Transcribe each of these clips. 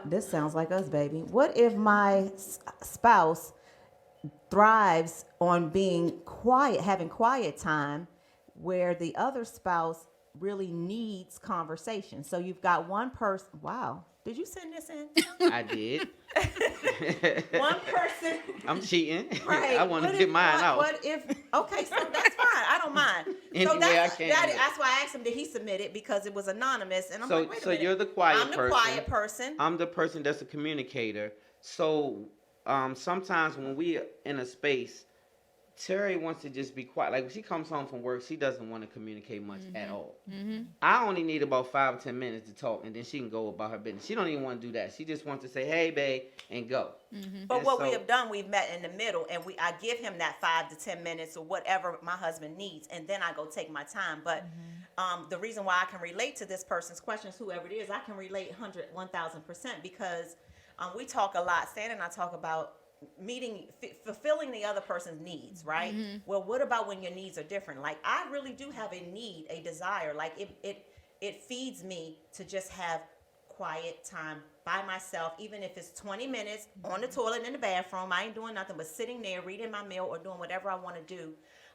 this sounds like us, baby. What if my spouse thrives on being quiet, having quiet time, where the other spouse really needs conversation? So you've got one person. Wow. Did you send this in? I did. One person. I'm cheating. Right. I want What to if, get mine out. What if? Okay, so that's fine. I don't mind. Any So way I can. that's why I asked him, did he submit it, because it was anonymous, and I'm So, like, wait a so minute. you're the quiet I'm the person. quiet person. I'm the person that's a communicator. So, sometimes when we are in a space, Terry wants to just be quiet. Like when she comes home from work, she doesn't want to communicate much at all. I only need about 5 or 10 minutes to talk, and then she can go about her business. She don't even want to do that. She just wants to say, "Hey, babe," and go. But And what we so- have done, we've met in the middle, and I give him that 5 to 10 minutes or whatever my husband needs, and then I go take my time. But the reason why I can relate to this person's questions, whoever it is, I can relate 1,000%, because we talk a lot. Stan and I talk about fulfilling the other person's needs, right? Well, what about when your needs are different? Like, I really do have a need, a desire. Like, it feeds me to just have quiet time by myself, even if it's 20 minutes on the toilet in the bathroom. I ain't doing nothing but sitting there reading my mail or doing whatever I want to do.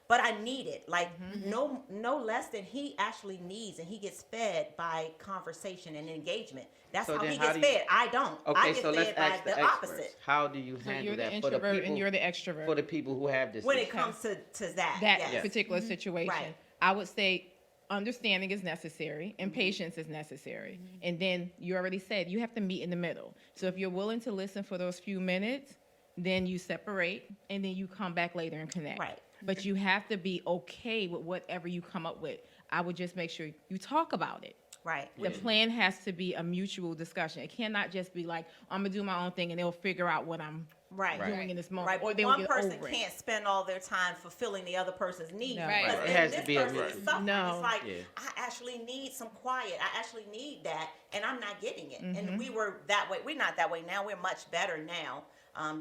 But I need it, like no less than he actually needs, and he gets fed by conversation and engagement. That's So how then he how gets do you- fed. I don't. Okay, I get so let's fed by ask the the experts. opposite. How do you So handle you're the that for the introvert people and you're the extrovert. for the people who have this? When it issue? comes to that, That yes. particular situation, Right. I would say understanding is necessary and patience is necessary. And then you already said you have to meet in the middle. So if you're willing to listen for those few minutes, then you separate and then you come back later and connect. Right. But you have to be okay with whatever you come up with. I would just make sure you talk about it. Right. The plan has to be a mutual discussion. It cannot just be like, I'm gonna do my own thing and they'll figure out what I'm Right. doing in this moment. Right, Or but they'll one get person over it. can't spend all their time fulfilling the other person's needs. No. Right. Because It then has to this be a person is mutual. suffering. No. It's like, Yeah. I actually need some quiet. I actually need that, and I'm not getting it. Mm-hmm. And we were that way. We're not that way now. We're much better now,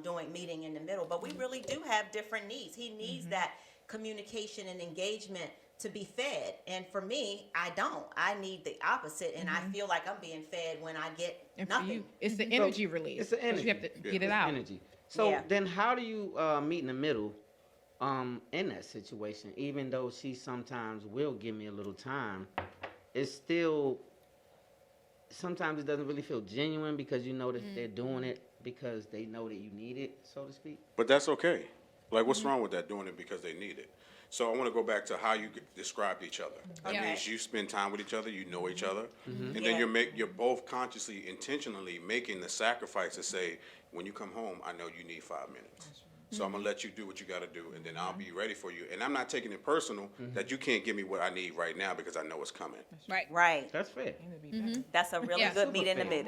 doing meeting in the middle. But we really do have different needs. He needs Mm-hmm. that communication and engagement to be fed, and for me, I don't. I need the opposite, and I feel like I'm being fed when I get Mm-hmm. And for nothing. you, it's the So, energy release. It's the 'cause energy. You have to get it It's out. Energy. So Yeah. then, how do you meet in the middle in that situation? Even though she sometimes will give me a little time, it's still sometimes it doesn't really feel genuine because you know that they're doing it because they know that you need it, so to speak. But that's okay. Like, what's wrong with that, doing it because they need it? So I want to go back to how you described each other. That Yeah. means you spend time with each other, you know each other, and Yeah. then you're both consciously, intentionally making the sacrifice to say, when you come home, I know you need 5 minutes. So I'm gonna let you do what you gotta do, and then I'll be ready for you. And I'm not taking it personal that you can't give me what I need right now because I know it's coming. Right. Right. That's fair. That's a really Yeah. good meet in the Super fair. middle.